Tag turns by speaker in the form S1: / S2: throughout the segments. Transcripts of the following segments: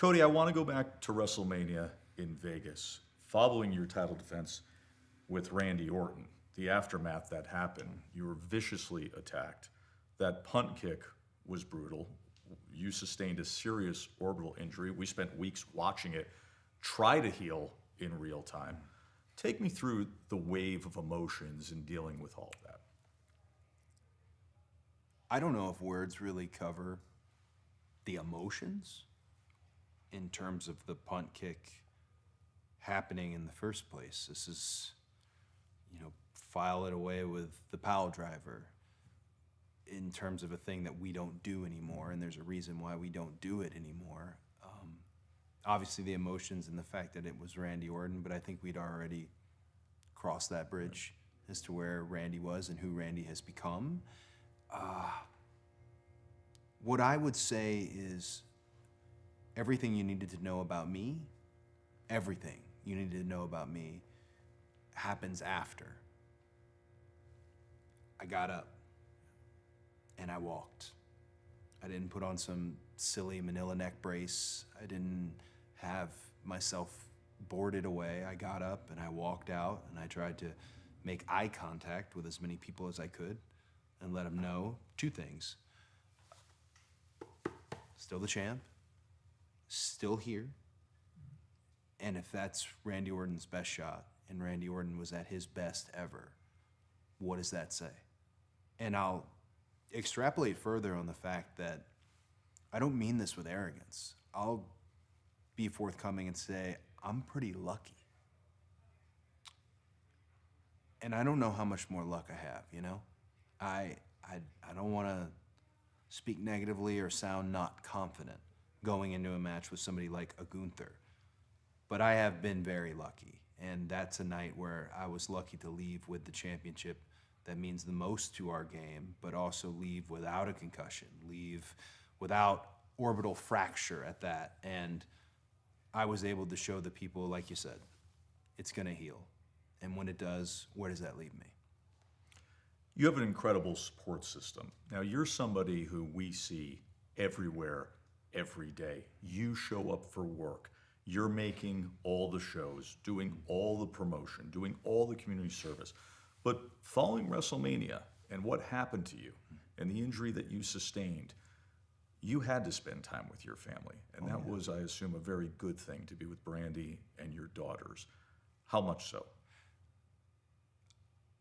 S1: Cody, I want to go back to WrestleMania in Vegas. Following your title defense with Randy Orton, the aftermath that happened, you were viciously attacked. That punt kick was brutal. You sustained a serious orbital injury. We spent weeks watching it try to heal in real time. Take me through the wave of emotions in dealing with all of that.
S2: I don't know if words really cover the emotions in terms of the punt kick happening in the first place. This is, file it away with the pile driver in terms of a thing that we don't do anymore, and there's a reason why we don't do it anymore. Obviously, the emotions and the fact that it was Randy Orton, but I think we'd already crossed that bridge as to where Randy was and who Randy has become. What I would say is everything you needed to know about me, everything you needed to know about me happens after. I got up and I walked. I didn't put on some silly manila neck brace. I didn't have myself boarded away. I got up and I walked out and I tried to make eye contact with as many people as I could and let them know two things. Still the champ, still here, and if that's Randy Orton's best shot and Randy Orton was at his best ever, what does that say? And I'll extrapolate further on the fact that I don't mean this with arrogance. I'll be forthcoming and say, I'm pretty lucky. And I don't know how much more luck I have, I don't want to speak negatively or sound not confident going into a match with somebody like a Gunther. But I have been very lucky, and that's a night where I was lucky to leave with the championship that means the most to our game, but also leave without a concussion, leave without orbital fracture at that. And I was able to show the people, like you said, it's going to heal. And when it does, where does that leave me?
S1: You have an incredible support system. Now, you're somebody who we see everywhere, every day. You show up for work. You're making all the shows, doing all the promotion, doing all the community service. But following WrestleMania and what happened to you and the injury that you sustained, you had to spend time with your family. And that was, I assume, a very good thing to be with Brandy and your daughters. How much so?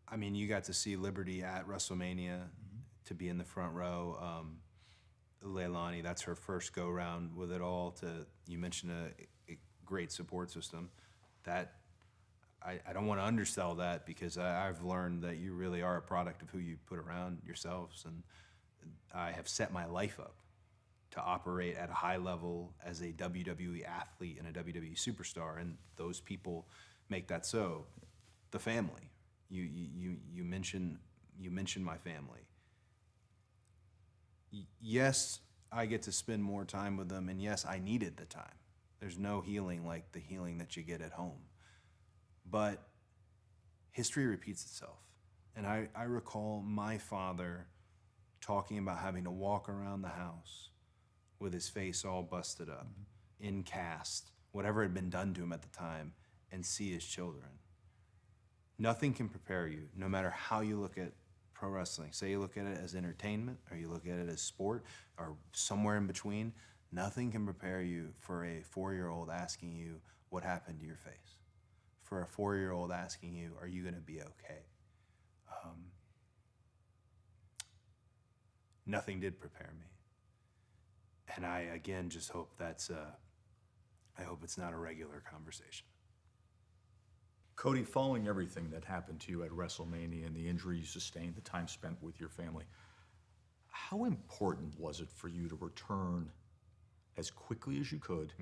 S2: I mean, you got to see Liberty at WrestleMania, to be in the front row. Leilani, that's her first go-round with it all. You mentioned a great support system. That I don't want to undersell that, because I've learned that you really are a product of who you put around yourselves, and I have set my life up to operate at a high level as a WWE athlete and a WWE superstar, and those people make that so. The family. You mentioned my family. Yes, I get to spend more time with them, and yes, I needed the time. There's no healing like the healing that you get at home. But history repeats itself. And I recall my father talking about having to walk around the house with his face all busted up, in cast, whatever had been done to him at the time, and see his children. Nothing can prepare you, no matter how you look at pro wrestling. Say you look at it as entertainment, or you look at it as sport, or somewhere in between. Nothing can prepare you for a 4-year-old asking you what happened to your face. For a 4-year-old asking you, are you going to be okay? Nothing did prepare me. And I, again, just hope I hope it's not a regular conversation.
S1: Cody, following everything that happened to you at WrestleMania and the injury you sustained, the time spent with your family, how important was it for you to return as quickly as you could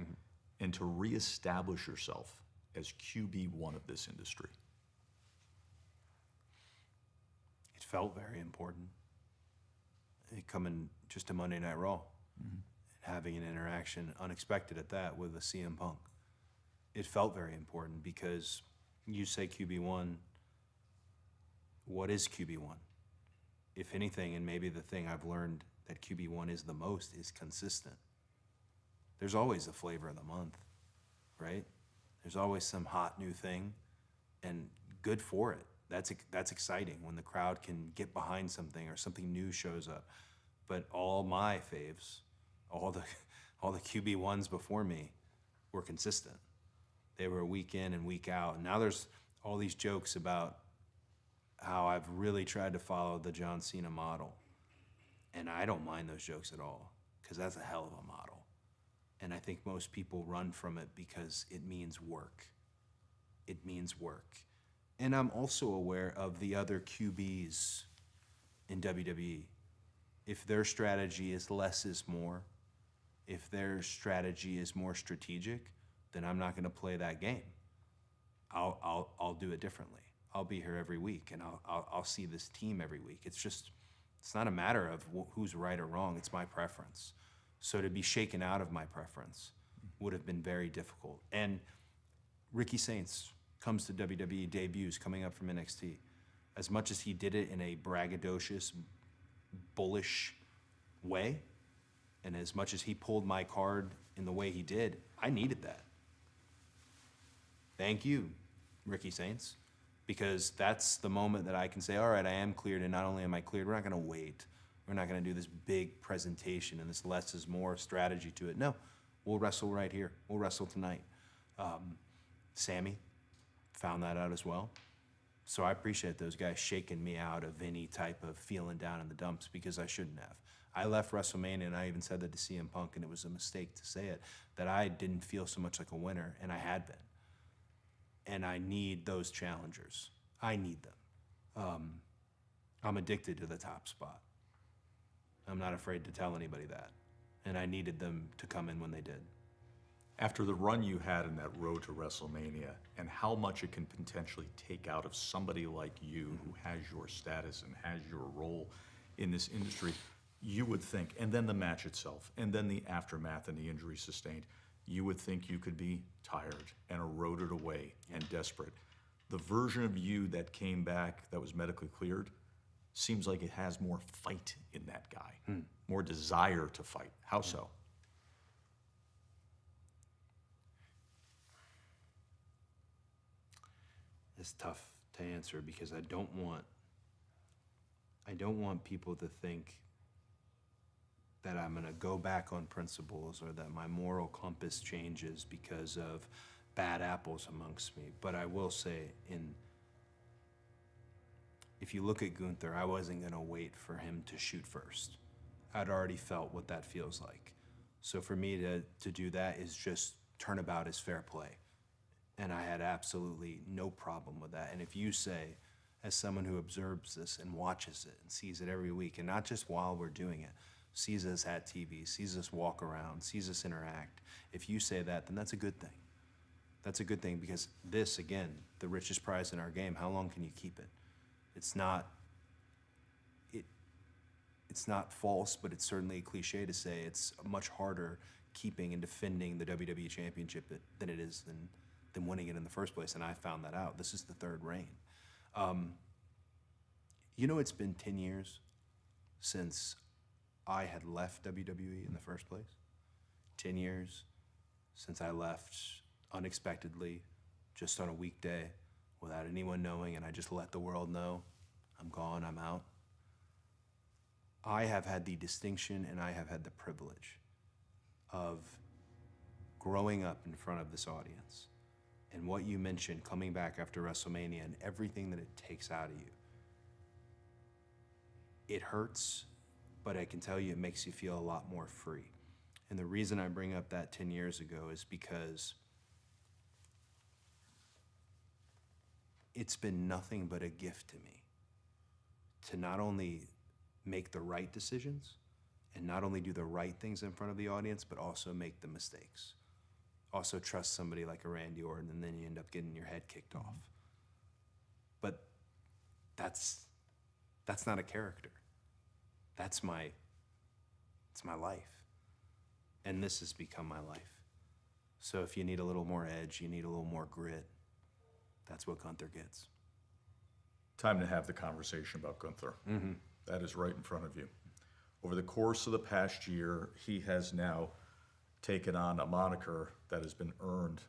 S1: and to reestablish yourself as QB1 of this industry?
S2: It felt very important. Coming just to Monday Night Raw and having an interaction, unexpected at that, with a CM Punk. It felt very important because you say QB1, what is QB1? If anything, and maybe the thing I've learned that QB1 is the most, is consistent. there's always a flavor of the month, right? There's always some hot new thing, and good for it. That's exciting when the crowd can get behind something or something new shows up. But all my faves, all the all the QB1s before me were consistent. They were week in and week out. And now there's all these jokes about how I've really tried to follow the John Cena model. And I don't mind those jokes at all, because that's a hell of a model. And I think most people run from it because it means work. It means work. And I'm also aware of the other QBs in WWE. If their strategy is less is more, if their strategy is more strategic, then I'm not going to play that game. I'll do it differently. I'll be here every week, and I'll see this team every week. It's not a matter of who's right or wrong. It's my preference. So to be shaken out of my preference would have been very difficult. And Ricky Saints comes to WWE, debuts coming up from NXT. As much as he did it in a braggadocious, bullish way, and as much as he pulled my card in the way he did, I needed that. Thank you, Ricky Saints, because that's the moment that I can say, all right, I am cleared, and not only am I cleared, we're not going to wait. We're not going to do this big presentation and this less is more strategy to it. No, we'll wrestle right here. We'll wrestle tonight. Sammy found that out as well. So I appreciate those guys shaking me out of any type of feeling down in the dumps, because I shouldn't have. I left WrestleMania, and I even said that to CM Punk, and it was a mistake to say it, that I didn't feel so much like a winner, and I had been. And I need those challengers. I need them. I'm addicted to the top spot. I'm not afraid to tell anybody that. And I needed them to come in when they did.
S1: After the run you had in that road to WrestleMania, and how much it can potentially take out of somebody like you who has your status and has your role in this industry, you would think, and then the match itself, and then the aftermath and the injury sustained, you would think you could be tired and eroded away and desperate. The version of you that came back that was medically cleared seems like it has more fight in that guy, more desire to fight. How so?
S2: It's tough to answer, because I don't want people to think that I'm going to go back on principles or that my moral compass changes because of bad apples amongst me. But I will say, if you look at Gunther, I wasn't going to wait for him to shoot first. I'd already felt what that feels like. So for me to do that is just turnabout is fair play. And I had absolutely no problem with that. And if you say, as someone who observes this and watches it and sees it every week, and not just while we're doing it, sees us at TV, sees us walk around, sees us interact, if you say that, then that's a good thing. That's a good thing, because this, again, the richest prize in our game, how long can you keep it? It's not false, but it's certainly a cliche to say it's much harder keeping and defending the WWE Championship than it is than winning it in the first place, and I found that out. This is the third reign. It's been 10 years since I had left WWE in the first place. 10 years since I left unexpectedly, just on a weekday, without anyone knowing, and I just let the world know, I'm gone, I'm out. I have had the distinction and I have had the privilege of growing up in front of this audience. And what you mentioned, coming back after WrestleMania and everything that it takes out of you, it hurts, but I can tell you it makes you feel a lot more free. And the reason I bring up that 10 years ago is because it's been nothing but a gift to me to not only make the right decisions and not only do the right things in front of the audience, but also make the mistakes. Also trust somebody like a Randy Orton, and then you end up getting your head kicked off. But that's not a character. It's my life. And this has become my life. So if you need a little more edge, you need a little more grit, that's what Gunther gets.
S1: Time to have the conversation about Gunther. That is right in front of you. Over the course of the past year, he has now taken on a moniker that has been earned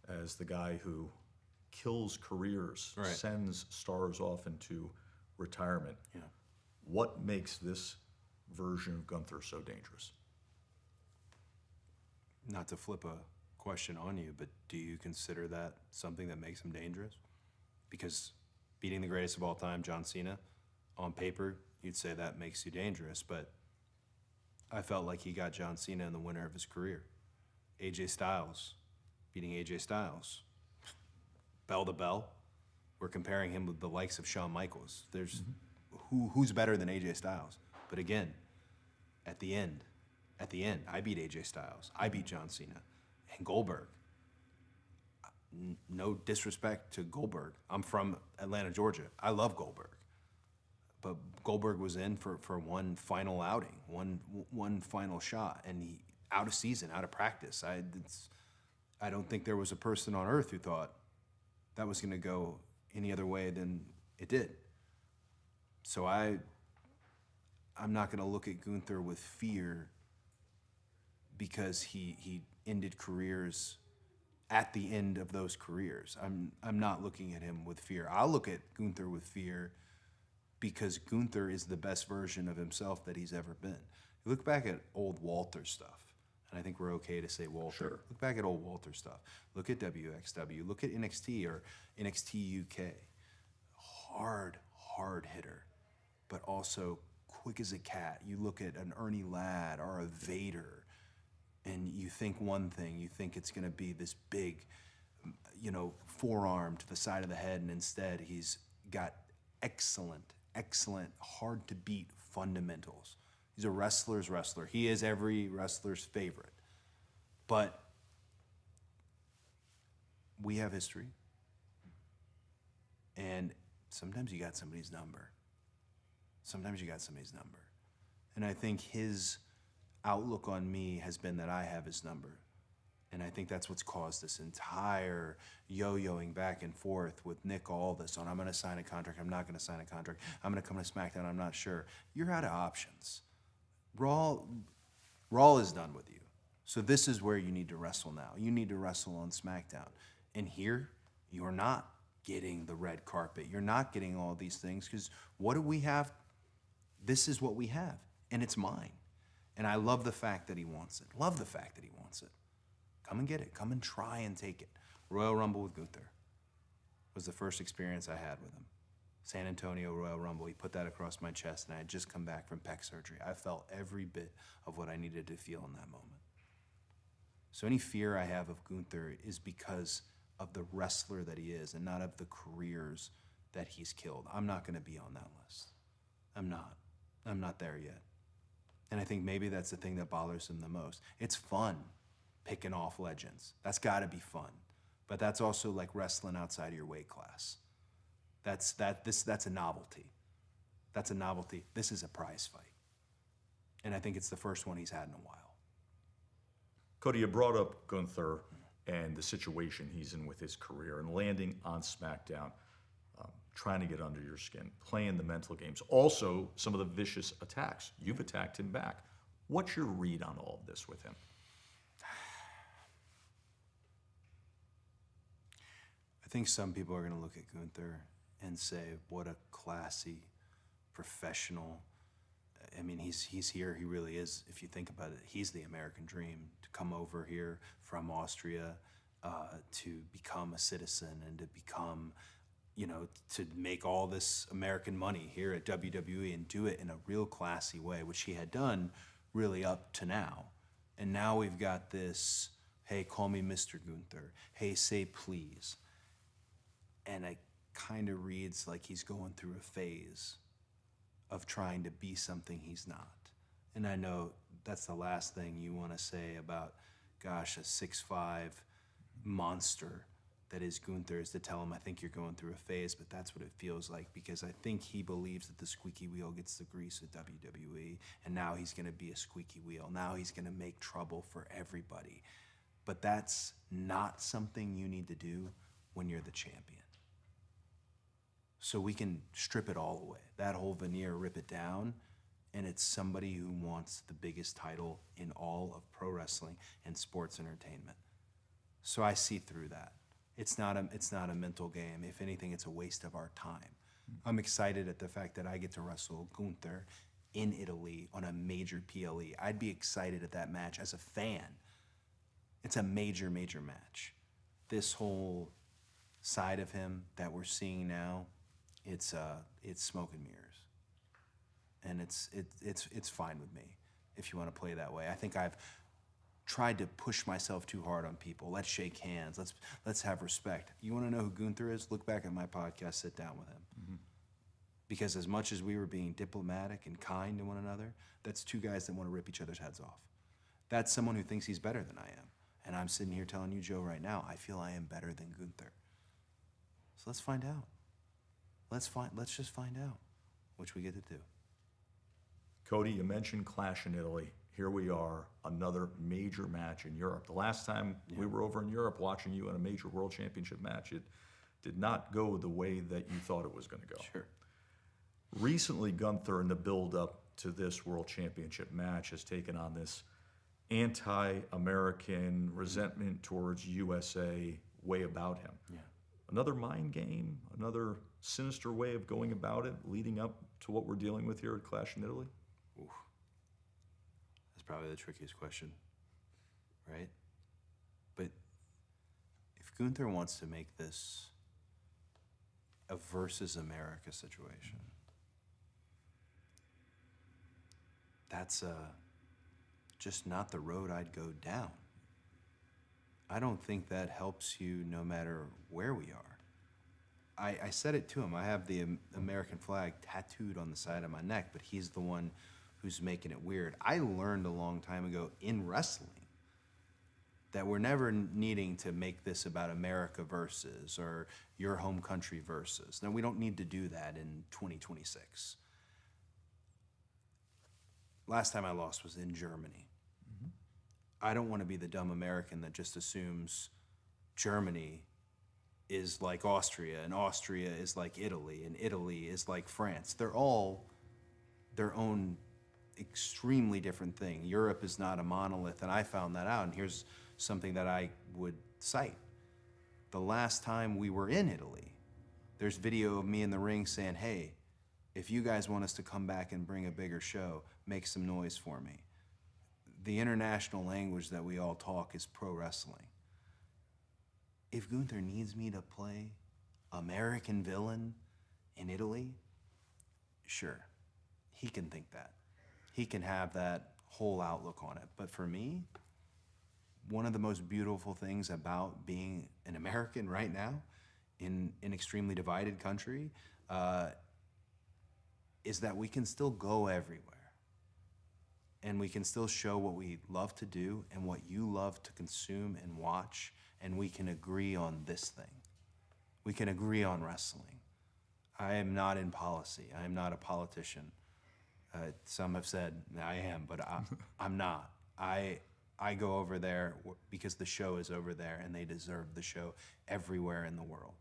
S1: as the guy who kills careers,
S2: Right.
S1: sends stars off into retirement.
S2: Yeah.
S1: What makes this version of Gunther so dangerous?
S2: Not to flip a question on you, but do you consider that something that makes him dangerous? Because beating the greatest of all time, John Cena, on paper, you'd say that makes you dangerous, but I felt like he got John Cena in the winner of his career. AJ Styles, beating AJ Styles. Bell to bell, we're comparing him with the likes of Shawn Michaels. There's who's better than AJ Styles? But again, at the end, I beat AJ Styles. I beat John Cena. And Goldberg. No disrespect to Goldberg. I'm from Atlanta, Georgia. I love Goldberg. But Goldberg was in for one final outing, one final shot, and he out of season, out of practice. I don't think there was a person on earth who thought that was going to go any other way than it did. So I'm not going to look at Gunther with fear because he ended careers at the end of those careers. I'm not looking at him with fear. I'll look at Gunther with fear because Gunther is the best version of himself that he's ever been. You look back at old Walter stuff, and I think we're okay to say Walter.
S1: Sure.
S2: Look back at old Walter stuff. Look at WXW. Look at NXT or NXT UK. Hard hitter, but also quick as a cat. You look at an Ernie Ladd or a Vader, and you think one thing. You think it's going to be this big, forearm to the side of the head, and instead he's got excellent, hard to beat fundamentals. He's a wrestler's wrestler. He is every wrestler's favorite. But we have history. And sometimes you got somebody's number. And I think his outlook on me has been that I have his number. And I think that's what's caused this entire yo-yoing back and forth with Nick Aldis on I'm going to sign a contract, I'm not going to sign a contract, I'm going to come to SmackDown, I'm not sure. You're out of options. Raw is done with you. So this is where you need to wrestle now. You need to wrestle on SmackDown. And here, you're not getting the red carpet. You're not getting all these things because what do we have? This is what we have, and it's mine. And I love the fact that he wants it. Come and get it. Come and try and take it. Royal Rumble with Gunther was the first experience I had with him. San Antonio Royal Rumble, he put that across my chest, and I had just come back from pec surgery. I felt every bit of what I needed to feel in that moment. So any fear I have of Gunther is because of the wrestler that he is and not of the careers that he's killed. I'm not going to be on that list. I'm not there yet. And I think maybe that's the thing that bothers him the most. It's fun picking off legends. That's got to be fun. But that's also like wrestling outside of your weight class. That's a novelty. That's a novelty. This is a prize fight. And I think it's the first one he's had in a while.
S1: Cody, you brought up Gunther and the situation he's in with his career and landing on SmackDown, trying to get under your skin, playing the mental games. Also, some of the vicious attacks. You've attacked him back. What's your read on all of this with him?
S2: I think some people are going to look at Gunther and say, what a classy, professional. I mean, he's here. He really is. If you think about it, he's the American dream to come over here from Austria, to become a citizen and to become, to make all this American money here at WWE and do it in a real classy way, which he had done really up to now. And now we've got this, hey, call me Mr. Gunther. Hey, say please. And it kind of reads like he's going through a phase of trying to be something he's not. And I know that's the last thing you want to say about, gosh, a 6'5" monster that is Gunther is to tell him, I think you're going through a phase, but that's what it feels like because I think he believes that the squeaky wheel gets the grease at WWE, and now he's going to be a squeaky wheel. Now he's going to make trouble for everybody. But that's not something you need to do when you're the champion. So we can strip it all away, that whole veneer, rip it down, and it's somebody who wants the biggest title in all of pro wrestling and sports entertainment. So I see through that. It's not a mental game. If anything, it's a waste of our time. I'm excited at the fact that I get to wrestle Gunther in Italy on a major PLE. I'd be excited at that match as a fan. It's a major, major match. This whole side of him that we're seeing now, it's smoke and mirrors. And it's fine with me if you want to play that way. I think I've tried to push myself too hard on people. Let's shake hands. Let's have respect. You want to know who Gunther is? Look back at my podcast, sit down with him. Mm-hmm. Because as much as we were being diplomatic and kind to one another, that's two guys that want to rip each other's heads off. That's someone who thinks he's better than I am. And I'm sitting here telling you, Joe, right now, I feel I am better than Gunther. So let's find out. Let's just find out, which we get to do.
S1: Cody, you mentioned Clash in Italy. Here we are, another major match in Europe. The last time we were over in Europe watching you in a major world championship match, it did not go the way that you thought it was going to go.
S2: Sure.
S1: Recently, Gunther, in the build-up to this world championship match, has taken on this anti-American resentment towards USA way about him. Yeah. Another mind game, another sinister way of going about it, leading up to what we're dealing with here at Clash in Italy?
S2: Oof. That's probably the trickiest question, right? But if Gunther wants to make this a versus America situation, that's just not the road I'd go down. I don't think that helps you no matter where we are. I said it to him. I have the American flag tattooed on the side of my neck, but he's the one who's making it weird. I learned a long time ago in wrestling that we're never needing to make this about America versus or your home country versus. No, we don't need to do that in 2026. Last time I lost was in Germany. Mm-hmm. I don't want to be the dumb American that just assumes Germany is like Austria, and Austria is like Italy, and Italy is like France. They're all their own extremely different thing. Europe is not a monolith, and I found that out, and here's something that I would cite. The last time we were in Italy, there's video of me in the ring saying, hey, if you guys want us to come back and bring a bigger show, make some noise for me. The international language that we all talk is pro wrestling. If Gunther needs me to play American villain in Italy, sure, he can think that. He can have that whole outlook on it. But for me, one of the most beautiful things about being an American right now in an extremely divided country is that we can still go everywhere. And we can still show what we love to do and what you love to consume and watch, and we can agree on this thing. We can agree on wrestling. I am not in policy. I am not a politician. Some have said I am, but I'm not. I go over there because the show is over there, and they deserve the show everywhere in the world.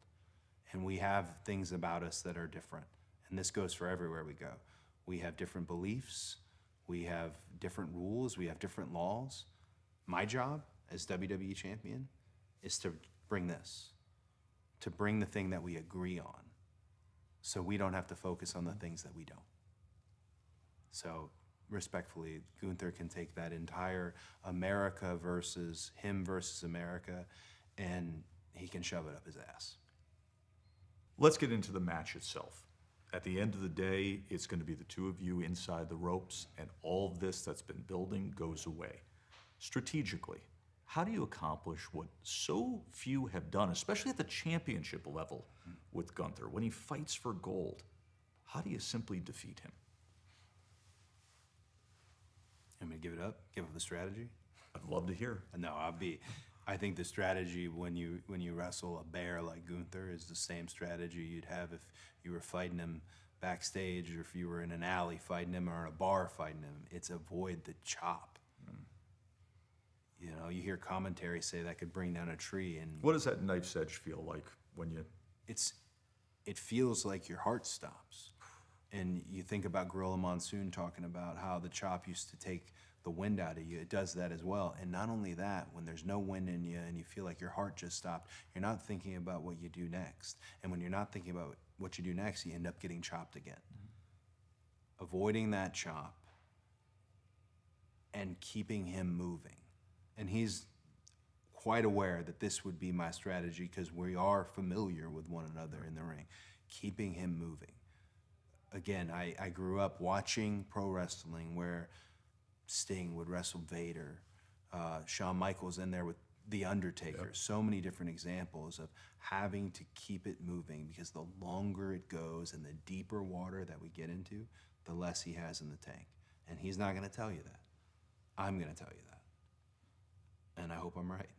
S2: And we have things about us that are different, and this goes for everywhere we go. We have different beliefs. We have different rules. We have different laws. My job as WWE champion is to bring this, to bring the thing that we agree on, so we don't have to focus on the things that we don't. So respectfully, Gunther can take that entire America versus him versus America, and he can shove it up his ass.
S1: Let's get into the match itself. At the end of the day, it's going to be the two of you inside the ropes, and all of this that's been building goes away. Strategically, how do you accomplish what so few have done, especially at the championship level with Gunther, when he fights for gold? How do you simply defeat him?
S2: I'm going to give it up, give up the strategy?
S1: I'd love to hear.
S2: No, I think the strategy when you wrestle a bear like Gunther is the same strategy you'd have if you were fighting him backstage, or if you were in an alley fighting him, or in a bar fighting him. It's avoid the chop. You know, you hear commentary say that could bring down a tree, and
S1: what does that knife's edge feel like when you...
S2: It feels like your heart stops, And you think about Gorilla Monsoon talking about how the chop used to take the wind out of you. It does that as well. And not only that, when there's no wind in you and you feel like your heart just stopped, you're not thinking about what you do next. And when you're not thinking about what you do next, you end up getting chopped again. Avoiding that chop and keeping him moving. And he's quite aware that this would be my strategy because we are familiar with one another in the ring. Keeping him moving. Again, I grew up watching pro wrestling where Sting would wrestle Vader, Shawn Michaels in there with The Undertaker. Yep. So many different examples of having to keep it moving because the longer it goes and the deeper water that we get into, the less he has in the tank. And he's not going to tell you that. I'm going to tell you that. And I hope I'm right.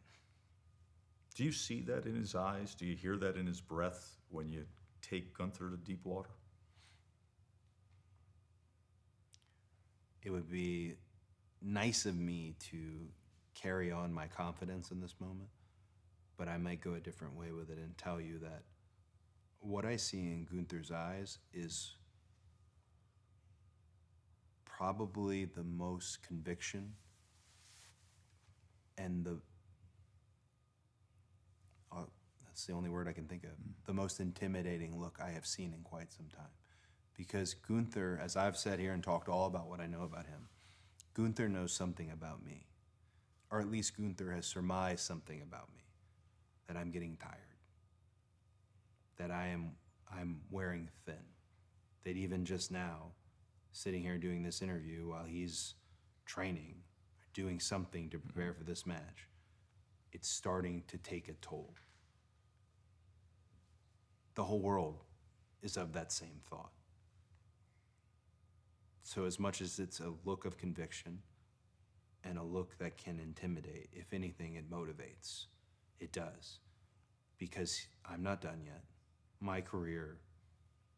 S1: Do you see that in his eyes? Do you hear that in his breath when you take Gunther to deep water?
S2: It would be nice of me to carry on my confidence in this moment, but I might go a different way with it and tell you that what I see in Gunther's eyes is probably the most conviction and that's the only word I can think of, the most intimidating look I have seen in quite some time. Because Gunther, as I've said here and talked all about what I know about him, Gunther knows something about me. Or at least Gunther has surmised something about me. That I'm getting tired. That I'm wearing thin. That even just now, sitting here doing this interview while he's training, doing something to prepare for this match, it's starting to take a toll. The whole world is of that same thought. So as much as it's a look of conviction and a look that can intimidate, if anything, it motivates. It does. Because I'm not done yet. My career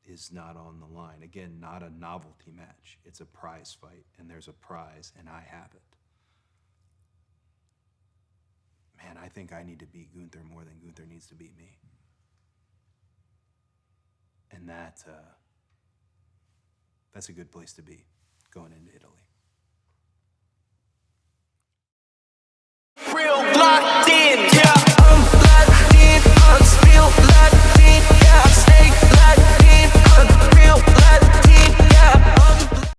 S2: is not on the line. Again, not a novelty match. It's a prize fight, and there's a prize, and I have it. Man, I think I need to beat Gunther more than Gunther needs to beat me. And that's a good place to be going into Italy.